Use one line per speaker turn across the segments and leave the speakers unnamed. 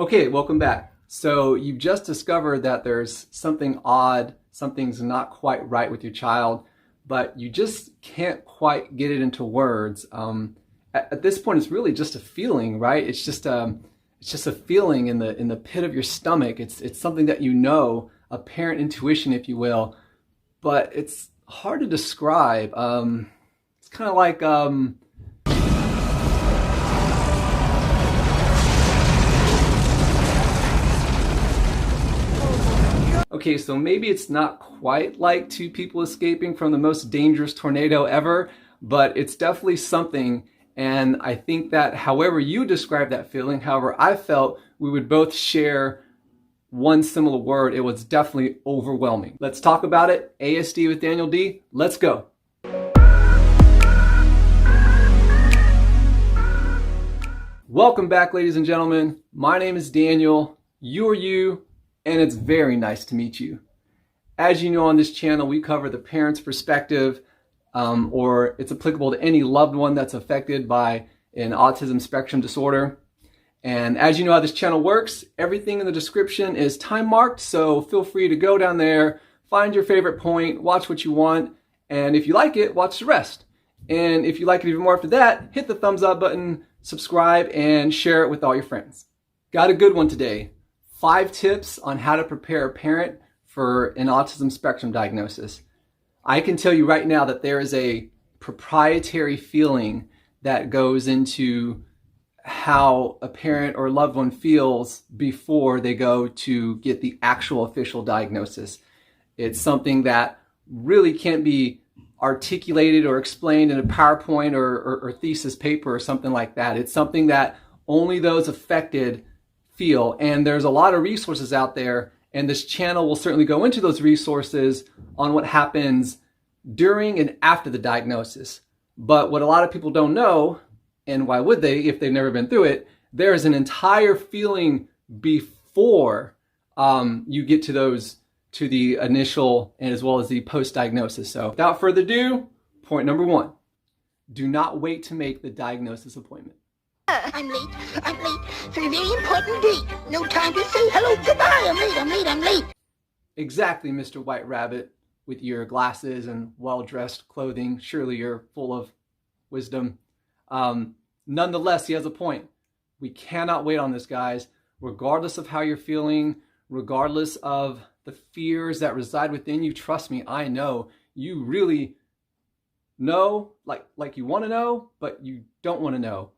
Okay, welcome back. So you've just discovered that there's something odd, something's not quite right with your child, but you just can't quite get it into words. At this point, it's really just a feeling, right? It's just a feeling in the pit of your stomach. It's something that you know, a parent intuition, if you will, but it's hard to describe. It's kind of like okay, so maybe it's not quite like two people escaping from the most dangerous tornado ever, but it's definitely something. And I think that however you describe that feeling, however I felt, we would both share one similar word. It was definitely overwhelming. Let's talk about it. ASD with Daniel D. Let's go. Welcome back, ladies and gentlemen. My name is Daniel. You're you. And it's very nice to meet you. As you know, on this channel, we cover the parent's perspective, or it's applicable to any loved one that's affected by an autism spectrum disorder. And as you know how this channel works, everything in the description is time marked, so feel free to go down there, find your favorite point, watch what you want, and if you like it, watch the rest. And if you like it even more after that, hit the thumbs up button, subscribe, and share it with all your friends. Got a good one today. 5 tips on how to prepare a parent for an autism spectrum diagnosis. I can tell you right now that there is a proprietary feeling that goes into how a parent or loved one feels before they go to get the actual official diagnosis. It's something that really can't be articulated or explained in a PowerPoint or thesis paper or something like that. It's something that only those affected feel, and there's a lot of resources out there, and this channel will certainly go into those resources on what happens during and after the diagnosis. But what a lot of people don't know, and why would they if they've never been through it, there's an entire feeling before you get to the initial and as well as the post-diagnosis. So without further ado, point number 1, do not wait to make the diagnosis appointment.
I'm late for a very important date. No time to say hello, goodbye. I'm late.
Exactly, Mr. White Rabbit, with your glasses and well-dressed clothing. Surely you're full of wisdom. Nonetheless, he has a point. We cannot wait on this, guys. Regardless of how you're feeling, regardless of the fears that reside within you, trust me, I know. You really know, like you want to know, but you don't want to know.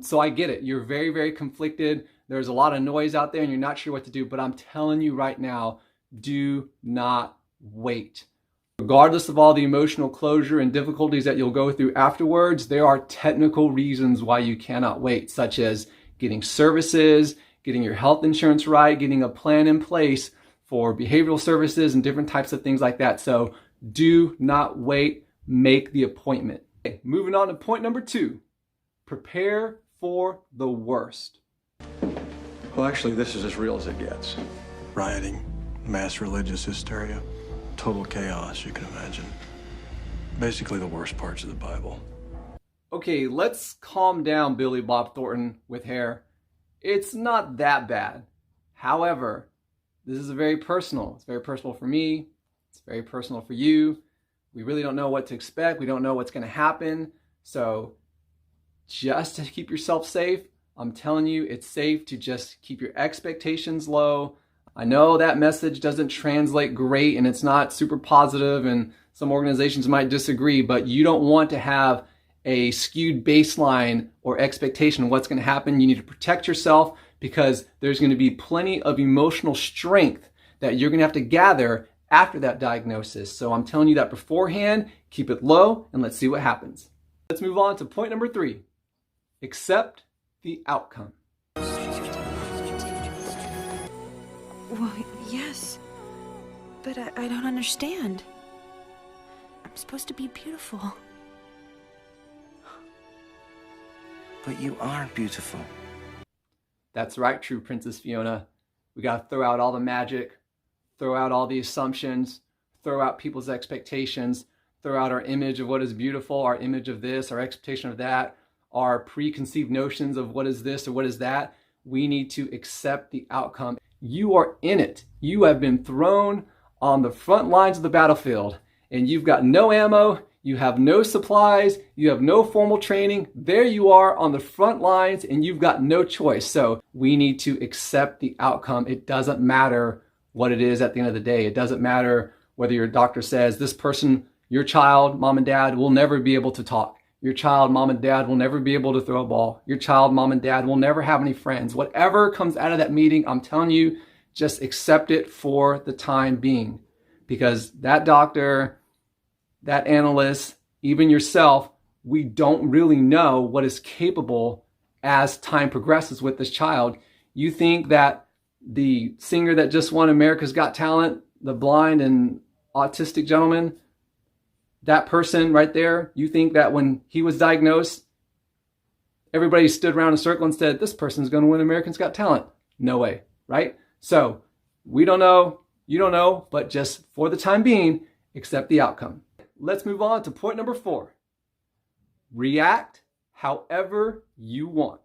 So I get it. You're very, very conflicted. There's a lot of noise out there and you're not sure what to do, but I'm telling you right now, do not wait. Regardless of all the emotional closure and difficulties that you'll go through afterwards, there are technical reasons why you cannot wait, such as getting services, getting your health insurance right, getting a plan in place for behavioral services and different types of things like that. So do not wait, make the appointment. Okay, moving on to point number 2. Prepare for the worst.
Well, actually, this is as real as it gets. Rioting, mass religious hysteria, total chaos, you can imagine. Basically the worst parts of the Bible.
Okay, let's calm down, Billy Bob Thornton with hair. It's not that bad. However, this is very personal. It's very personal for me. It's very personal for you. We really don't know what to expect. We don't know what's going to happen. So just to keep yourself safe, I'm telling you, it's safe to just keep your expectations low. I know that message doesn't translate great and it's not super positive and some organizations might disagree, but you don't want to have a skewed baseline or expectation of what's going to happen. You need to protect yourself because there's going to be plenty of emotional strength that you're going to have to gather after that diagnosis. So I'm telling you that beforehand, keep it low and let's see what happens. Let's move on to point number 3. Accept the outcome.
Well, yes, but I don't understand. I'm supposed to be beautiful.
But you are beautiful.
That's right, true Princess Fiona. We got to throw out all the magic, throw out all the assumptions, throw out people's expectations, throw out our image of what is beautiful, our image of this, our expectation of that, our preconceived notions of what is this or what is that. we need to accept the outcome. You are in it. You have been thrown on the front lines of the battlefield, and you've got no ammo, you have no supplies, you have no formal training. There you are on the front lines, and you've got no choice. So we need to accept the outcome. It doesn't matter what it is at the end of the day. It doesn't matter whether your doctor says this person, your child, mom and dad, will never be able to talk. Your child, mom and dad, will never be able to throw a ball. Your child, mom and dad, will never have any friends. Whatever comes out of that meeting, I'm telling you, just accept it for the time being. Because that doctor, that analyst, even yourself, we don't really know what is capable as time progresses with this child. You think that the singer that just won America's Got Talent, the blind and autistic gentleman, that person right there, you think that when he was diagnosed, everybody stood around in a circle and said, this person's going to win America's Got Talent? No way, right? So we don't know, you don't know, but just for the time being, accept the outcome. Let's move on to point number 4. React however you want.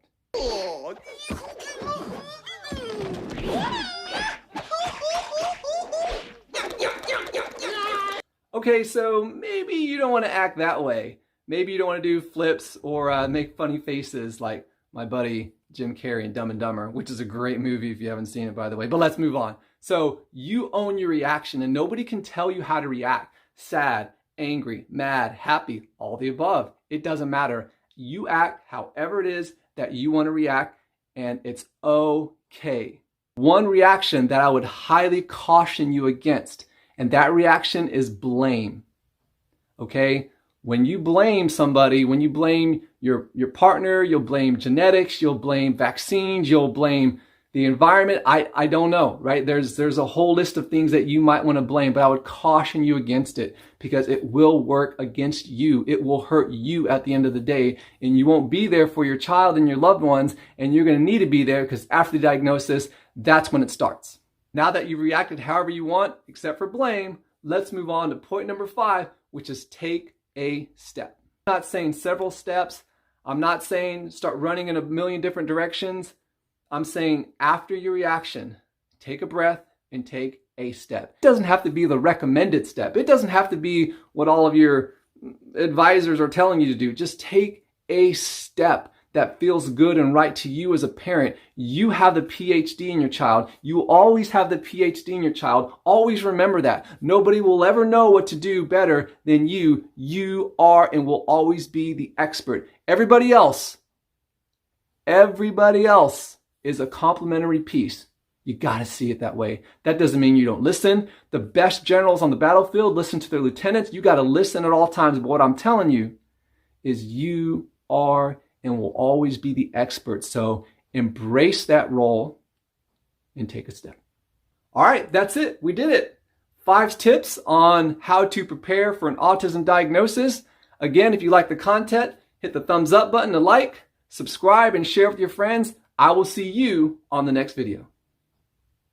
Okay, so maybe you don't want to act that way. Maybe you don't want to do flips or make funny faces like my buddy Jim Carrey in Dumb and Dumber, which is a great movie if you haven't seen it, by the way. But let's move on. So you own your reaction, and nobody can tell you how to react. Sad, angry, mad, happy, all the above. It doesn't matter. You act however it is that you want to react, and it's okay. One reaction that I would highly caution you against, and that reaction is blame. Okay? When you blame somebody, when you blame your partner, you'll blame genetics, you'll blame vaccines, you'll blame the environment. I don't know, right? There's a whole list of things that you might want to blame, but I would caution you against it because it will work against you. It will hurt you at the end of the day, and you won't be there for your child and your loved ones, and you're going to need to be there because after the diagnosis, that's when it starts. Now that you've reacted however you want, except for blame, let's move on to point number 5, which is take a step. I'm not saying several steps. I'm not saying start running in a million different directions. I'm saying after your reaction, take a breath and take a step. It doesn't have to be the recommended step. It doesn't have to be what all of your advisors are telling you to do. Just take a step that feels good and right to you as a parent. You have the PhD in your child. You always have the PhD in your child. Always remember that. Nobody will ever know what to do better than you. You are and will always be the expert. Everybody else is a complementary piece. You gotta see it that way. That doesn't mean you don't listen. The best generals on the battlefield listen to their lieutenants. You gotta listen at all times. But what I'm telling you is you are and will always be the expert. So embrace that role and take a step. All right, that's it. We did it. 5 tips on how to prepare for an autism diagnosis. Again, if you like the content, hit the thumbs up button to like, subscribe, and share with your friends. I will see you on the next video.